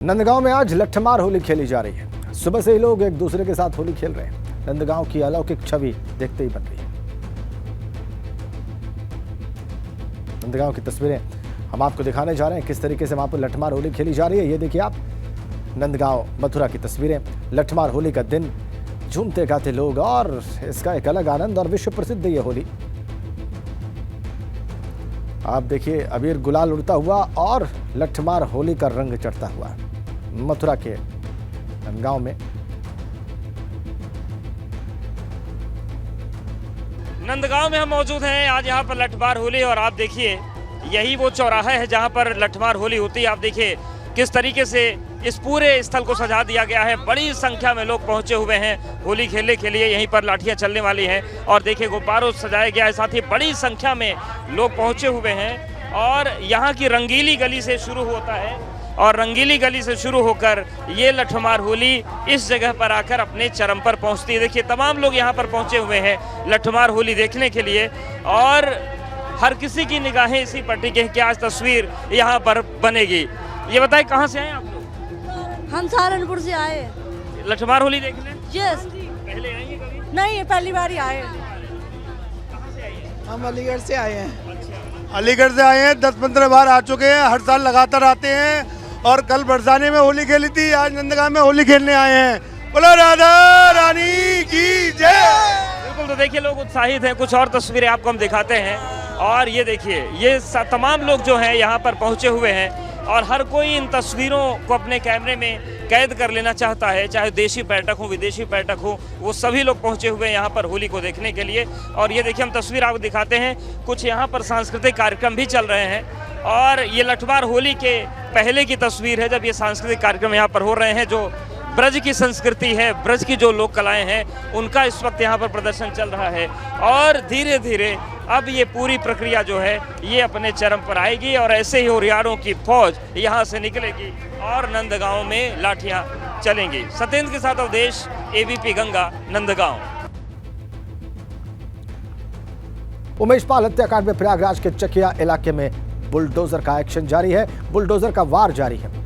नंदगांव में आज लठमार होली खेली जा रही है। सुबह से ही लोग एक दूसरे के साथ होली खेल रहे हैं। नंदगांव की अलौकिक छवि देखते ही बन गई है। नंदगांव की तस्वीरें हम आपको दिखाने जा रहे हैं, किस तरीके से वहां पर लठमार होली खेली जा रही है। ये देखिए आप, नंदगांव मथुरा की तस्वीरें। लठमार होली का दिन, झूमते गाते लोग और इसका एक अलग आनंद और विश्व प्रसिद्ध ये होली। आप देखिए अबीर गुलाल उड़ता हुआ और लठमार होली का रंग चढ़ता हुआ मथुरा के नंदगांव में। नंदगांव में हम मौजूद हैं आज यहाँ पर लठमार होली, और आप देखिए यही वो चौराहा है जहाँ पर लठमार होली होती है। आप देखिए किस तरीके से इस पूरे स्थल को सजा दिया गया है। बड़ी संख्या में लोग पहुंचे हुए हैं होली खेलने के लिए। यहीं पर लाठियां चलने वाली हैं और देखिए गुब्बारों से सजाया गया है। साथ ही बड़ी संख्या में लोग पहुंचे हुए हैं और यहाँ की रंगीली गली से शुरू होता है और रंगीली गली से शुरू होकर ये लठमार होली इस जगह पर आकर अपने चरम पर पहुंचती है। देखिए तमाम लोग यहाँ पर पहुंचे हुए हैं लठमार होली देखने के लिए और हर किसी की निगाहें इसी पर टिकी हैं कि आज तस्वीर यहाँ पर बनेगी। ये बताएं कहाँ से आए आप लोग? हम सहारनपुर से आए। लठमार होली देखने? यस। पहले आई हैं कभी? नहीं, पहली बार ही आए। कहाँ से आई हैं? हम अलीगढ़ से आए हैं। अच्छा। अलीगढ़ से आए हैं, 10-15 बार आ चुके हैं। हर साल लगातार आते हैं और कल बरसाने में होली खेली थी, आज नंदगांव में होली खेलने आए हैं। बोलो राधा रानी की जय। बिल्कुल, तो देखिए लोग उत्साहित हैं। कुछ और तस्वीरें आपको हम दिखाते हैं और ये देखिए ये तमाम लोग जो हैं यहाँ पर पहुँचे हुए हैं और हर कोई इन तस्वीरों को अपने कैमरे में कैद कर लेना चाहता है, चाहे देशी पर्यटक हो विदेशी पर्यटक हो, वो सभी लोग पहुंचे हुए हैं यहाँ पर होली को देखने के लिए। और ये देखिए हम तस्वीर आपको दिखाते हैं, कुछ यहाँ पर सांस्कृतिक कार्यक्रम भी चल रहे हैं और ये लठमार होली के पहले की तस्वीर है जब ये सांस्कृतिक कार्यक्रम यहाँ पर हो रहे हैं। जो ब्रज की संस्कृति है, ब्रज की जो लोक कलाएं हैं, उनका इस वक्त यहाँ पर प्रदर्शन चल रहा है और धीरे धीरे अब ये पूरी प्रक्रिया जो है ये अपने चरम पर आएगी और ऐसे ही होरियारों की फौज यहाँ से निकलेगी और नंदगांव में लाठियां चलेंगी। सत्येंद्र के साथ अवधेश, एबीपी गंगा, नंदगांव। उमेश पाल हत्याकांड में प्रयागराज के चकिया इलाके में बुलडोजर का एक्शन जारी है। बुलडोजर का वार जारी है।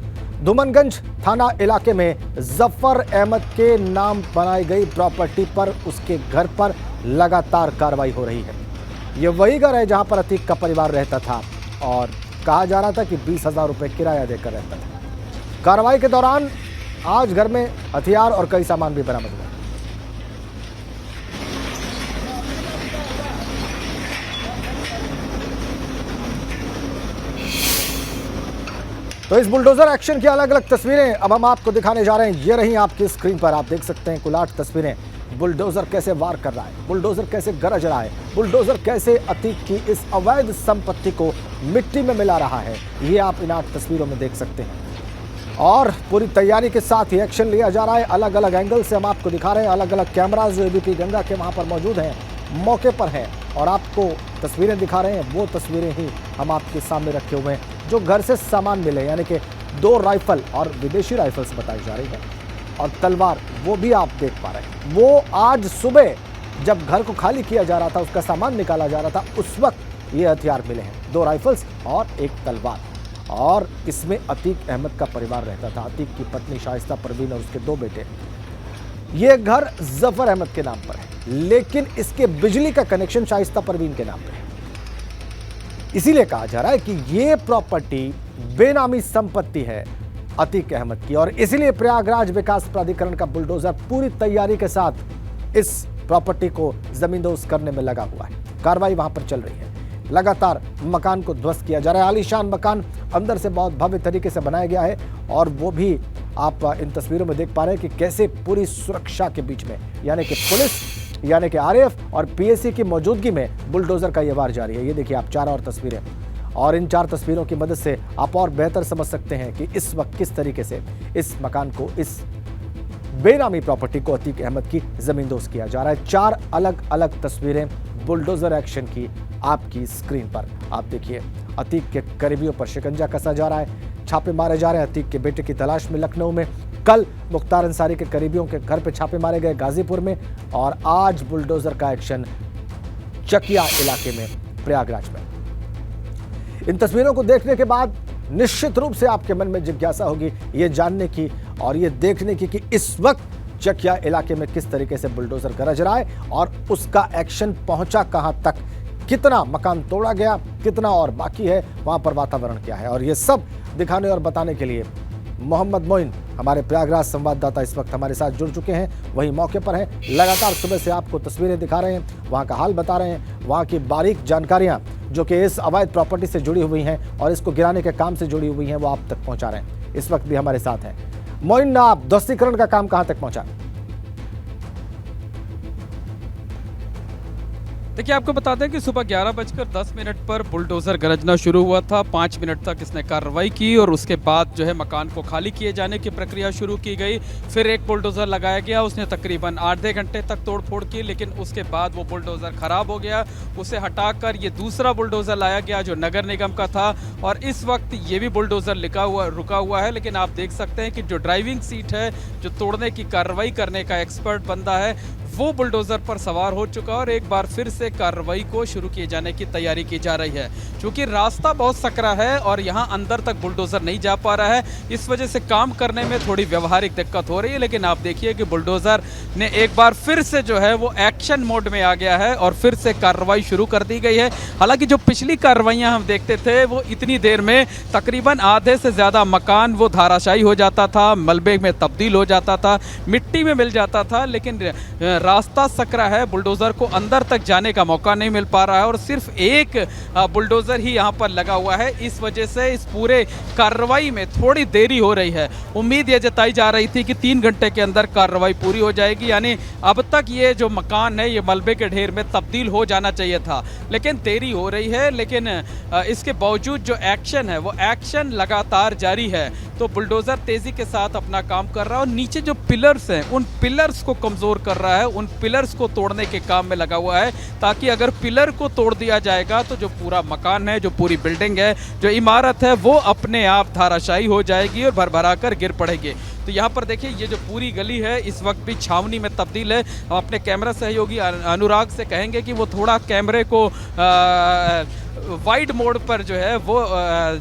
धुमनगंज थाना इलाके में जफर अहमद के नाम बनाई गई प्रॉपर्टी पर उसके घर पर लगातार कार्रवाई हो रही है। ये वही घर है जहां पर अतीक का परिवार रहता था और कहा जा रहा था कि 20,000 रुपए किराया देकर रहता था। कार्रवाई के दौरान आज घर में हथियार और कई सामान भी बरामद हुए। तो इस बुलडोजर एक्शन की अलग अलग तस्वीरें अब हम आपको दिखाने जा रहे हैं। ये रही आपकी स्क्रीन पर, आप देख सकते हैं कुल 8 तस्वीरें। बुलडोजर कैसे वार कर रहा है, बुलडोजर कैसे गरज रहा है, बुलडोजर कैसे अतीक की इस अवैध संपत्ति को मिट्टी में मिला रहा है, ये आप इन 8 तस्वीरों में देख सकते हैं। और पूरी तैयारी के साथ ही एक्शन लिया जा रहा है। अलग अलग एंगल से हम आपको दिखा रहे हैं। अलग अलग कैमराज जो एबीपी गंगा के वहां पर मौजूद हैं, मौके पर हैं और आपको तस्वीरें दिखा रहे हैं। वो तस्वीरें ही हम आपके सामने रखे हुए हैं जो घर से सामान मिले, यानी कि 2 राइफल और विदेशी राइफल्स बताई जा रही है और तलवार, वो भी आप देख पा रहे हैं। वो आज सुबह जब घर को खाली किया जा रहा था, उसका सामान निकाला जा रहा था, उस वक्त ये हथियार मिले हैं, 2 राइफल्स और 1 तलवार। और इसमें अतीक अहमद का परिवार रहता था। अतीक की पत्नी शाइस्ता परवीन और उसके 2 बेटे। ये घर जफर अहमद के नाम पर है, लेकिन इसके बिजली का कनेक्शन शाइस्ता परवीन के नाम पर है। इसीलिए कहा जा रहा है कि ये प्रॉपर्टी बेनामी संपत्ति है अतीक अहमद की और इसीलिए प्रयागराज विकास प्राधिकरण का बुलडोजर पूरी तैयारी के साथ इस प्रॉपर्टी को जमींदोज करने में लगा हुआ है। कार्रवाई वहां पर चल रही है। लगातार मकान को ध्वस्त किया जा रहा है। आलीशान मकान अंदर से बहुत भव्य तरीके से बनाया गया है और वो भी आप इन तस्वीरों में देख पा रहे हैं कि कैसे पूरी सुरक्षा के बीच में, यानी कि पुलिस, यानी कि आरएएफ और पीएसी की मौजूदगी में बुलडोजर का यह वार जारी है। ये देखिए आप 4 और तस्वीरें, और इन 4 तस्वीरों की मदद से आप और बेहतर समझ सकते हैं कि इस वक्त किस तरीके से इस मकान को, इस बेनामी प्रॉपर्टी को अतीक अहमद की जमींदोज किया जा रहा है। 4 अलग अलग तस्वीरें बुलडोजर एक्शन की आपकी स्क्रीन पर आप देखिए। अतीक के करीबियों पर शिकंजा कसा जा रहा है, छापे मारे जा रहे हैं अतीक के बेटे की तलाश में लखनऊ में। कल मुख्तार अंसारी के करीबियों के घर पे छापे मारे गए गाजीपुर में और आज बुलडोजर का एक्शन चकिया इलाके में प्रयागराज में। इन तस्वीरों को देखने के बाद निश्चित रूप से आपके मन में जिज्ञासा होगी ये जानने की और ये देखने की कि इस वक्त चकिया इलाके में किस तरीके से बुलडोजर गरज रहा है और उसका एक्शन पहुंचा कहां तक, कितना मकान तोड़ा गया, कितना और बाकी है, वहां पर वातावरण क्या है। और ये सब दिखाने और बताने के लिए मोहम्मद मोइन हमारे प्रयागराज संवाददाता इस वक्त हमारे साथ जुड़ चुके हैं, वही मौके पर हैं, लगातार सुबह से आपको तस्वीरें दिखा रहे हैं, वहां का हाल बता रहे हैं, वहां की बारीक जानकारियां जो कि इस अवैध प्रॉपर्टी से जुड़ी हुई हैं और इसको गिराने के काम से जुड़ी हुई हैं वो आप तक पहुंचा रहे हैं। इस वक्त भी हमारे साथ हैं मोइन, आप ध्वस्तीकरण का काम कहां तक पहुंचा? देखिए, आपको बता दें कि सुबह 11:10 पर बुलडोज़र गरजना शुरू हुआ था। 5 मिनट तक इसने कार्रवाई की और उसके बाद जो है मकान को खाली किए जाने की प्रक्रिया शुरू की गई। फिर एक बुलडोज़र लगाया गया, उसने तकरीबन आधे घंटे तक तोड़फोड़ की, लेकिन उसके बाद वो बुलडोज़र ख़राब हो गया। उसे हटाकर ये दूसरा बुलडोज़र लाया गया जो नगर निगम का था और इस वक्त ये भी बुलडोज़र रुका हुआ है। लेकिन आप देख सकते हैं कि जो ड्राइविंग सीट है, जो तोड़ने की कार्रवाई करने का एक्सपर्ट बंदा है, वो बुलडोज़र पर सवार हो चुका और एक बार फिर से कार्रवाई को शुरू किए जाने की तैयारी की जा रही है। क्योंकि रास्ता बहुत सकरा है और यहाँ अंदर तक बुलडोज़र नहीं जा पा रहा है, इस वजह से काम करने में थोड़ी व्यवहारिक दिक्कत हो रही है। लेकिन आप देखिए कि बुलडोज़र ने एक बार फिर से जो है वो एक्शन मोड में आ गया है और फिर से कार्रवाई शुरू कर दी गई है। हालांकि जो पिछली कार्रवाइयाँ हम देखते थे वो इतनी देर में तकरीबन आधे से ज़्यादा मकान वो धाराशायी हो जाता था, मलबे में तब्दील हो जाता था, मिट्टी में मिल जाता था। लेकिन रास्ता सकरा है, बुलडोज़र को अंदर तक जाने का मौका नहीं मिल पा रहा है और सिर्फ एक बुलडोज़र ही यहाँ पर लगा हुआ है। इस वजह से इस पूरे कार्रवाई में थोड़ी देरी हो रही है। उम्मीद ये जताई जा रही थी कि 3 घंटे के अंदर कार्रवाई पूरी हो जाएगी, यानी अब तक ये जो मकान है ये मलबे के ढेर में तब्दील हो जाना चाहिए था, लेकिन देरी हो रही है। लेकिन इसके बावजूद जो एक्शन है वो एक्शन लगातार जारी है। तो बुलडोज़र तेज़ी के साथ अपना काम कर रहा है और नीचे जो पिलर्स हैं उन पिलर्स को कमज़ोर कर रहा है, उन पिलर्स को तोड़ने के काम में लगा हुआ है, ताकि अगर पिलर को तोड़ दिया जाएगा तो जो पूरा मकान है, जो पूरी बिल्डिंग है, जो इमारत है, वो अपने आप धाराशायी हो जाएगी और भरभरा कर गिर पड़ेगी। तो यहाँ पर देखिए ये जो पूरी गली है इस वक्त भी छावनी में तब्दील है। हम अपने कैमरा सहयोगी अनुराग से कहेंगे कि वो थोड़ा कैमरे को वाइड मोड पर जो है वो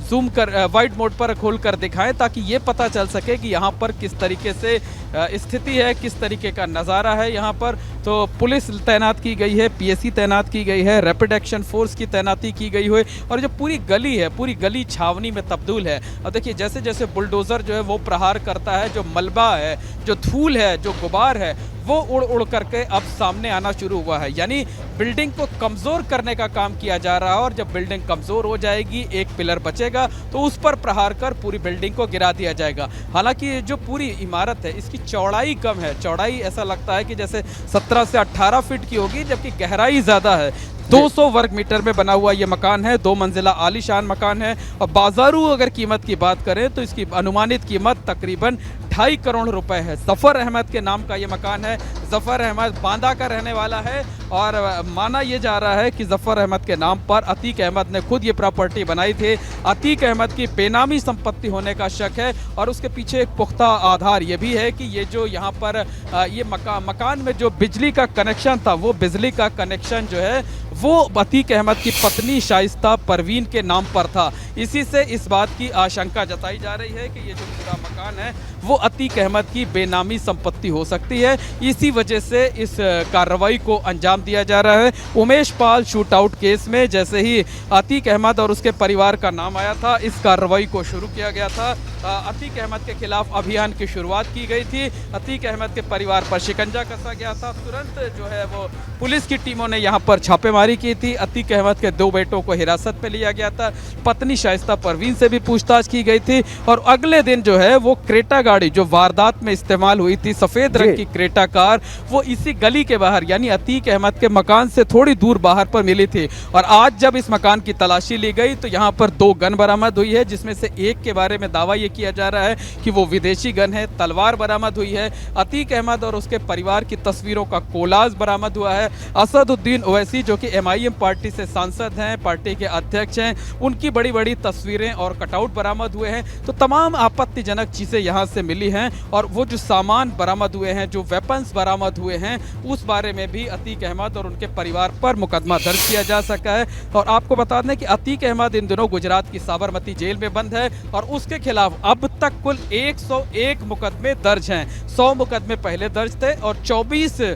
जूम कर वाइड मोड पर खोल कर दिखाएं, ताकि ये पता चल सके कि यहाँ पर किस तरीके से स्थिति है, किस तरीके का नज़ारा है। यहाँ पर तो पुलिस तैनात की गई है, पीएसी तैनात की गई है, रैपिड एक्शन फोर्स की तैनाती की गई है और जो पूरी गली है, पूरी गली छावनी में तब्दील है। और देखिए जैसे जैसे बुलडोज़र जो है वो प्रहार करता है, जो मलबा है, जो धूल है, जो गुबार है, वो उड़ उड़ करके अब सामने आना शुरू हुआ है। यानी बिल्डिंग को कमज़ोर करने का काम किया जा रहा है और जब बिल्डिंग कमज़ोर हो जाएगी, एक पिलर बचेगा तो उस पर प्रहार कर पूरी बिल्डिंग को गिरा दिया जाएगा। हालांकि जो पूरी इमारत है इसकी चौड़ाई कम है, चौड़ाई ऐसा लगता है कि जैसे 17 से 18 फीट की होगी, जबकि गहराई ज़्यादा है। 200 वर्ग मीटर में बना हुआ ये मकान है, 2 मंजिला आलीशान मकान है और बाजारू अगर कीमत की बात करें तो इसकी अनुमानित कीमत तकरीबन 2.5 करोड़ रुपए है। ज़फ़र अहमद के नाम का ये मकान है। ज़फ़र अहमद बांदा का रहने वाला है और माना यह जा रहा है कि ज़फ़र अहमद के नाम पर अतीक अहमद ने खुद ये प्रॉपर्टी बनाई थी। अतीक अहमद की बेनामी संपत्ति होने का शक है और उसके पीछे एक पुख्ता आधार ये भी है कि ये जो यहाँ पर ये मकान में जो बिजली का कनेक्शन था, वो बिजली का कनेक्शन जो है वो अतीक अहमद की पत्नी शाइस्ता परवीन के नाम पर था। इसी से इस बात की आशंका जताई जा रही है कि ये जो पूरा मकान है वो अतीक अहमद की बेनामी संपत्ति हो सकती है। इसी वजह से इस कार्रवाई को अंजाम दिया जा रहा है। Umesh Pal shoot out case में जैसे ही अतीक अहमद और उसके परिवार का नाम आया था, इस कार्रवाई को शुरू किया गया था। अतीक अहमद के खिलाफ अभियान की शुरुआत की गई थी। अतीक अहमद के परिवार पर शिकंजा कसा गया था। तुरंत जो है वो पुलिस की टीमों ने यहाँ पर छापेमारी की थी। अतीक अहमद के 2 बेटों को हिरासत में लिया गया था। पत्नी शाइस्ता परवीन से भी पूछताछ की गई थी और अगले दिन जो है वो क्रेटा गाड़ी जो वारदात में इस्तेमाल हुई थी, सफेद रंग की क्रेटा कार, वो इसी गली के बाहर यानी अतीक अहमद के मकान से थोड़ी दूर बाहर पर मिली थी। और आज जब इस मकान की तलाशी ली गई तो यहाँ पर 2 गन बरामद हुई है, जिसमें से एक के बारे में दावा ये किया जा रहा है कि वो विदेशी गन है। तलवार बरामद हुई है। अतीक अहमद और उसके परिवार की तस्वीरों का कोलाज बरामद हुआ है। असदुद्दीन ओवैसी जो कि MIM पार्टी से सांसद हैं, पार्टी के अध्यक्ष हैं, उनकी बड़ी बड़ी कई तस्वीरें और कटआउट बरामद हुए हैं। तो तमाम आपत्तिजनक चीज़ें यहाँ से मिली हैं और वो जो सामान बरामद हुए हैं, जो वेपन्स बरामद हुए हैं, उस बारे में भी अतीक अहमद और उनके परिवार पर मुकदमा दर्ज किया जा सका है। और आपको बता दें कि अतीक अहमद इन दिनों गुजरात की साबरमती जेल में बंद है और उसके खिलाफ अब तक कुल 101 मुकदमे दर्ज हैं। 100 मुकदमे पहले दर्ज थे और 24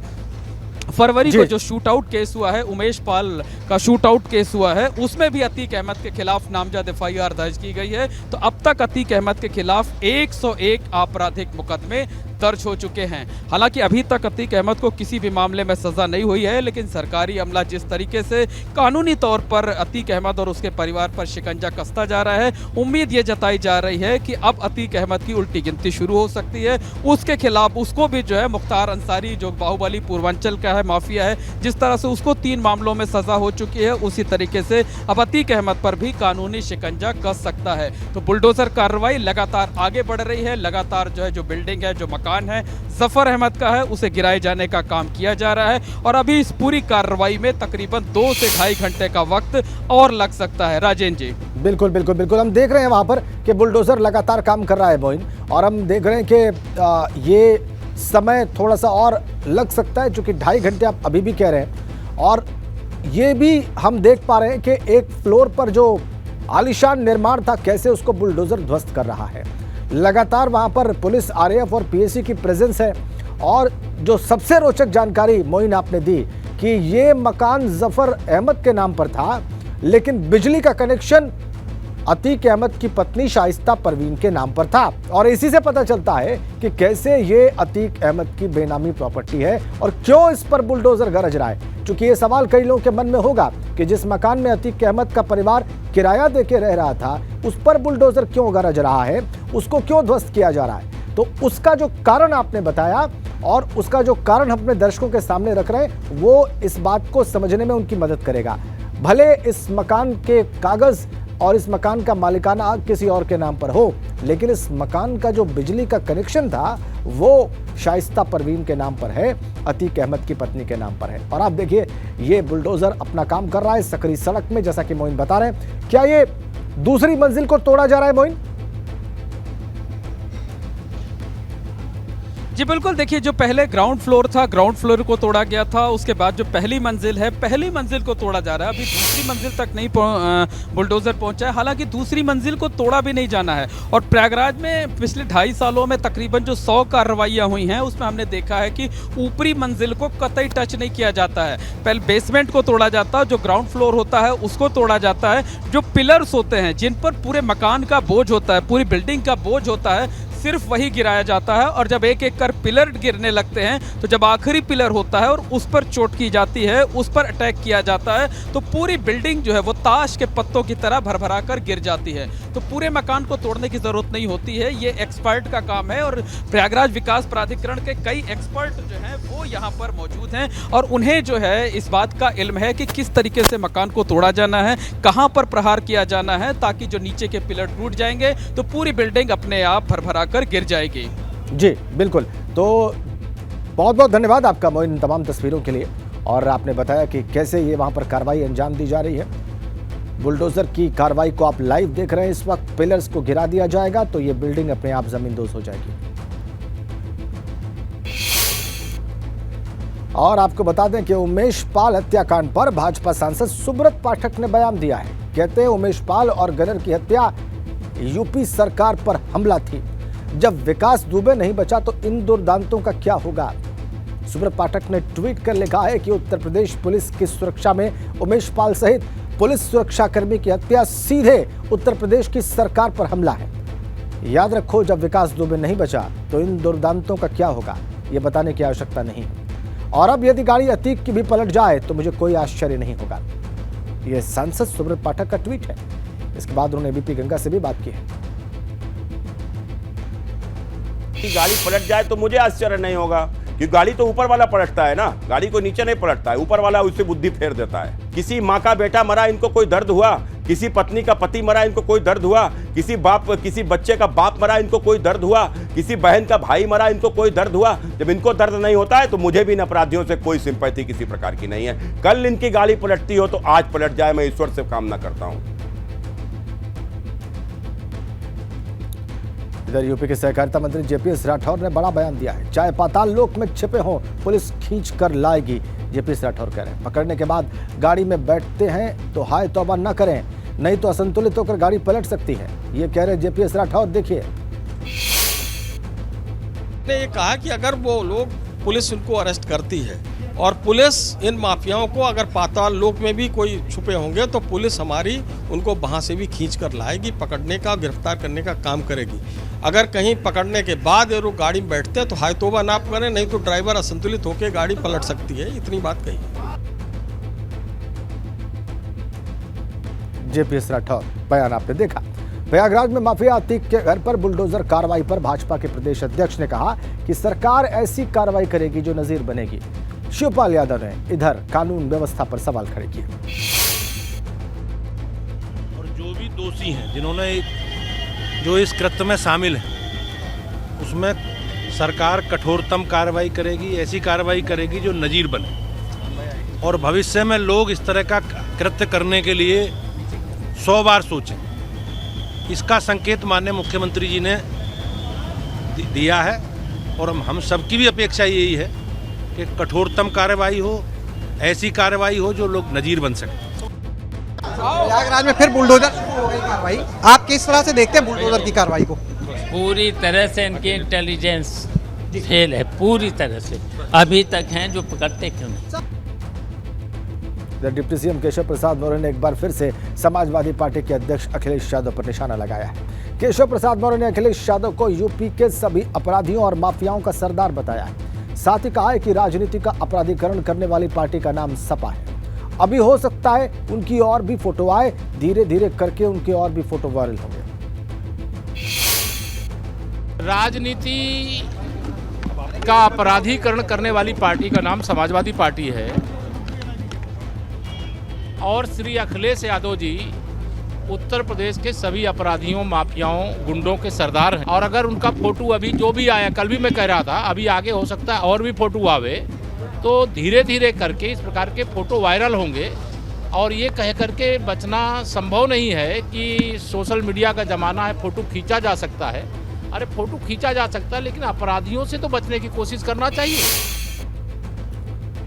फरवरी को जो शूट आउट केस हुआ है, उमेश पाल का शूट आउट केस हुआ है, उसमें भी अतीक अहमद के खिलाफ नामजद FIR दर्ज की गई है। तो अब तक अतीक अहमद के खिलाफ 101 आपराधिक मुकदमे दर्ज हो चुके हैं। हालांकि अभी तक अतीक अहमद को किसी भी मामले में सजा नहीं हुई है, लेकिन सरकारी अमला जिस तरीके से कानूनी तौर पर अतीक अहमद और उसके परिवार पर शिकंजा कसता जा रहा है, उम्मीद ये जताई जा रही है कि अब अतीक अहमद की उल्टी गिनती शुरू हो सकती है। उसके खिलाफ उसको भी जो है मुख्तार अंसारी, जो बाहुबली पूर्वांचल का है, माफिया है, जिस तरह से उसको 3 मामलों में सजा हो चुकी है, उसी तरीके से अब अतीक अहमद पर भी कानूनी शिकंजा कस सकता है। तो बुलडोजर कार्रवाई लगातार आगे बढ़ रही है। लगातार जो है जो बिल्डिंग है, जो मकान है जफर अहमद का है, उसे गिराए जाने का काम किया जा रहा है और अभी इस पूरी कार्रवाई में तकरीबन 2 से ढाई घंटे का वक्त और लग सकता है। राजेंद्र जी, बिल्कुल बिल्कुल बिल्कुल, हम देख रहे हैं वहां पर कि बुलडोजर लगातार काम कर रहा है मोइन, और हम देख रहे हैं कि ये समय थोड़ा सा और लग सकता है, क्योंकि 2.5 घंटे आप अभी भी कह रहे हैं। और ये भी हम देख पा रहे हैं कि एक फ्लोर पर जो आलीशान निर्माण था, कैसे उसको बुलडोजर ध्वस्त कर रहा है। लगातार वहां पर पुलिस, RAF और PAC की प्रेजेंस है। और जो सबसे रोचक जानकारी मोइन आपने दी कि ये मकान जफर अहमद के नाम पर था, लेकिन बिजली का कनेक्शन अतीक अहमद की पत्नी शाइस्ता परवीन के नाम पर था। और इसी से पता चलता है कि कैसे ये अतीक अहमद की बेनामी प्रॉपर्टी है और क्यों इस पर बुलडोजर गरज रहा है। क्योंकि ये सवाल कई लोगों के मन में होगा कि जिस मकान में अतीक अहमद का परिवार किराया देके रह रहा था, उस पर बुलडोजर क्यों गरज रहा है, उसको क्यों ध्वस्त किया जा रहा है। तो उसका जो कारण आपने बताया और उसका जो कारण अपने दर्शकों के सामने रख रहे हैं, वो इस बात को समझने में उनकी मदद करेगा। भले इस मकान के कागज और इस मकान का मालिकाना किसी और के नाम पर हो, लेकिन इस मकान का जो बिजली का कनेक्शन था वो शाइस्ता परवीन के नाम पर है, अतीक अहमद की पत्नी के नाम पर है। और आप देखिए, ये बुलडोजर अपना काम कर रहा है सकरी सड़क में, जैसा कि मोइन बता रहे हैं। क्या ये दूसरी मंजिल को तोड़ा जा रहा है मोइन? जी बिल्कुल, देखिए जो पहले ग्राउंड फ्लोर था, ग्राउंड फ्लोर को तोड़ा गया था, उसके बाद जो पहली मंजिल है, पहली मंजिल को तोड़ा जा रहा है। अभी दूसरी मंजिल तक नहीं बुलडोजर पहुंचा है। हालांकि दूसरी मंजिल को तोड़ा भी नहीं जाना है। और प्रयागराज में पिछले 2.5 सालों में तकरीबन जो 100 कार्रवाइयाँ हुई हैं, उसमें हमने देखा है कि ऊपरी मंजिल को कतई टच नहीं किया जाता है। पहले बेसमेंट को तोड़ा जाता है, जो ग्राउंड फ्लोर होता है उसको तोड़ा जाता है। जो पिलर्स होते हैं, जिन पर पूरे मकान का बोझ होता है, पूरी बिल्डिंग का बोझ होता है, सिर्फ वही गिराया जाता है। और जब एक एक कर पिलर गिरने लगते हैं, तो जब आखिरी पिलर होता है और उस पर चोट की जाती है, उस पर अटैक किया जाता है, तो पूरी बिल्डिंग जो है वो ताश के पत्तों की तरह भरभरा कर गिर जाती है। तो पूरे मकान को तोड़ने की जरूरत नहीं होती है, ये एक्सपर्ट का काम है। और प्रयागराज विकास प्राधिकरण के कई एक्सपर्ट जो हैं वो यहाँ पर मौजूद हैं और उन्हें जो है इस बात का इल्म है कि किस तरीके से मकान को तोड़ा जाना है, कहाँ पर प्रहार किया जाना है, ताकि जो नीचे के पिलर टूट जाएंगे तो पूरी बिल्डिंग अपने आप भरभरा कर गिर जाएगी। जी बिल्कुल, तो बहुत बहुत धन्यवाद आपका मोइन इन तमाम तस्वीरों के लिए। और आपने बताया कि कैसे ये वहाँ पर कार्रवाई अंजाम दी जा रही है। बुलडोजर की कार्रवाई को आप लाइव देख रहे हैं इस वक्त। पिलर्स को गिरा दिया जाएगा तो ये बिल्डिंग अपने आप जमींदोज हो जाएगी। और आपको बता दें कि उमेश पाल हत्याकांड पर भाजपा सांसद सुब्रत पाठक ने बयान दिया है। कहते हैं उमेश पाल और गनर की हत्या यूपी सरकार पर हमला थी। जब विकास दुबे नहीं बचा तो इन दुर्दांतों का क्या होगा। सुब्रत पाठक ने ट्वीट कर लिखा है कि उत्तर प्रदेश पुलिस की सुरक्षा में उमेश पाल सहित पुलिस सुरक्षाकर्मी की हत्या सीधे उत्तर प्रदेश की सरकार पर हमला है। याद रखो, जब विकास दुबे नहीं बचा तो इन दुर्दांतों का क्या होगा, ये बताने की आवश्यकता नहीं। और अब यदि गाड़ी अतीक की भी पलट जाए तो मुझे कोई आश्चर्य नहीं होगा। यह सांसद सुब्रत पाठक का ट्वीट है। इसके बाद उन्होंने BP गंगा से भी बात की है। कि गाड़ी पलट जाए तो मुझे आश्चर्य नहीं होगा, क्योंकि गाड़ी तो ऊपर वाला पलटता है ना, गाड़ी को नीचे नहीं पलटता है, ऊपर वाला उससे बुद्धि फेर देता है। किसी माँ का बेटा मरा, इनको कोई दर्द हुआ? किसी पत्नी का पति मरा, इनको कोई दर्द हुआ? किसी बच्चे का बाप मरा, इनको कोई दर्द हुआ? किसी बहन का भाई मरा, इनको कोई दर्द हुआ? जब इनको दर्द नहीं होता है तो मुझे भी इन अपराधियों से कोई सिंपैथी किसी प्रकार की नहीं है। कल इनकी गाड़ी पलटती हो तो आज पलट जाए, मैं ईश्वर से कामना करता हूँ। इधर यूपी के सहकारिता मंत्री जेपीएस राठौर ने बड़ा बयान दिया है। चाहे पाताल लोक में छिपे हों, पुलिस खींच कर लाएगी। जेपीएस राठौर कह रहे हैं, पकड़ने के बाद गाड़ी में बैठते हैं तो हाय तौबा न करें, नहीं तो असंतुलित होकर गाड़ी पलट सकती है। ये कह रहे जेपीएस राठौर। देखिए, ने ये कहा कि अगर वो लोग, पुलिस उनको अरेस्ट करती है और पुलिस इन माफियाओं को अगर पाताल लोक में भी कोई छुपे होंगे तो पुलिस हमारी उनको वहाँ से भी खींच कर लाएगी, पकड़ने का, गिरफ्तार करने का काम करेगी। अगर कहीं पकड़ने के बाद ये लोग गाड़ी में बैठते हैं तो हाय तौबा ना करें, नहीं तो ड्राइवर असंतुलित होकर गाड़ी पलट सकती है। इतनी बात कही। जेपीएस राठौर बयान आपने देखा। प्रयागराज में माफिया अतीक के घर पर बुलडोजर कार्रवाई पर भाजपा के प्रदेश अध्यक्ष ने कहा कि सरकार ऐसी कार्रवाई करेगी जो नजीर बनेगी। शिवपाल यादव ने इधर कानून व्यवस्था पर सवाल खड़े किए। और जो भी दोषी हैं, जिन्होंने जो इस कृत्य में शामिल हैं, उसमें सरकार कठोरतम कार्रवाई करेगी, ऐसी कार्रवाई करेगी जो नजीर बने और भविष्य में लोग इस तरह का कृत्य करने के लिए 100 बार सोचें। इसका संकेत माननीय मुख्यमंत्री जी ने दिया है और हम सबकी भी अपेक्षा यही है कि कठोरतम कार्रवाई हो, ऐसी कार्रवाई हो जो लोग नजीर बन सकें। प्रयागराज में फिर बुलडोजर शुरू हो गई कार्रवाई। आप किस तरह से देखते हैं बुलडोजर की कार्रवाई को? पूरी तरह से इनकी इंटेलिजेंस फेल है, पूरी तरह से। अभी तक हैं जो पकड़ते क्यों नहीं। डिप्टी सीएम केशव प्रसाद मौर्य ने एक बार फिर से समाजवादी पार्टी के अध्यक्ष अखिलेश यादव पर निशाना लगाया है। केशव प्रसाद मौर्य ने अखिलेश यादव को यूपी के सभी अपराधियों और माफियाओं का सरदार बताया है। साथ ही कहा है कि राजनीति का अपराधीकरण करने वाली पार्टी का नाम सपा है। अभी हो सकता है उनकी और भी फोटो आए, धीरे धीरे करके उनके और भी फोटो वायरल होंगे। राजनीति का अपराधीकरण करने वाली पार्टी का नाम समाजवादी पार्टी है और श्री अखिलेश यादव जी उत्तर प्रदेश के सभी अपराधियों, माफियाओं, गुंडों के सरदार हैं। और अगर उनका फोटो अभी जो भी आया, कल भी मैं कह रहा था, अभी आगे हो सकता है और भी फोटो आवे, तो धीरे धीरे करके इस प्रकार के फोटो वायरल होंगे। और ये कह करके बचना संभव नहीं है कि सोशल मीडिया का ज़माना है, फ़ोटो खींचा जा सकता है। अरे फ़ोटो खींचा जा सकता है, लेकिन अपराधियों से तो बचने की कोशिश करना चाहिए।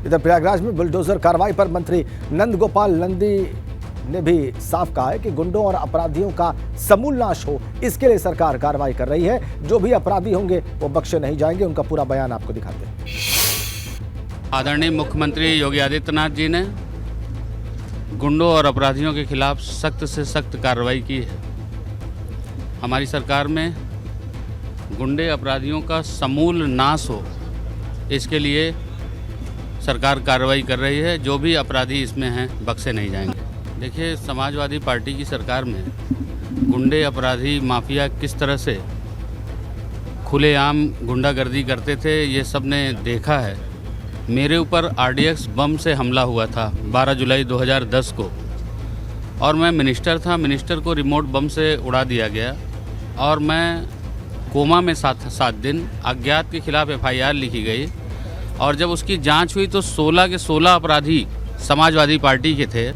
इधर प्रयागराज में बुलडोजर कार्रवाई पर मंत्री नंद गोपाल नंदी ने भी साफ कहा है कि गुंडों और अपराधियों का समूल नाश हो, इसके लिए सरकार कार्रवाई कर रही है। जो भी अपराधी होंगे वो बख्शे नहीं जाएंगे। उनका पूरा बयान आपको दिखाते हैं। आदरणीय मुख्यमंत्री योगी आदित्यनाथ जी ने गुंडों और अपराधियों के खिलाफ सख्त से सख्त कार्रवाई की है। हमारी सरकार में गुंडे अपराधियों का समूल नाश हो, इसके लिए सरकार कार्रवाई कर रही है। जो भी अपराधी इसमें हैं बख्शे नहीं जाएंगे। देखिए, समाजवादी पार्टी की सरकार में गुंडे, अपराधी, माफिया किस तरह से खुलेआम गुंडागर्दी करते थे, ये सब ने देखा है। मेरे ऊपर RDX बम से हमला हुआ था 12 जुलाई 2010 को और मैं मिनिस्टर था। मिनिस्टर को रिमोट बम से उड़ा दिया गया और मैं कोमा में 7 दिन। अज्ञात के खिलाफ FIR लिखी गई और जब उसकी जांच हुई तो 16 के 16 अपराधी समाजवादी पार्टी के थे।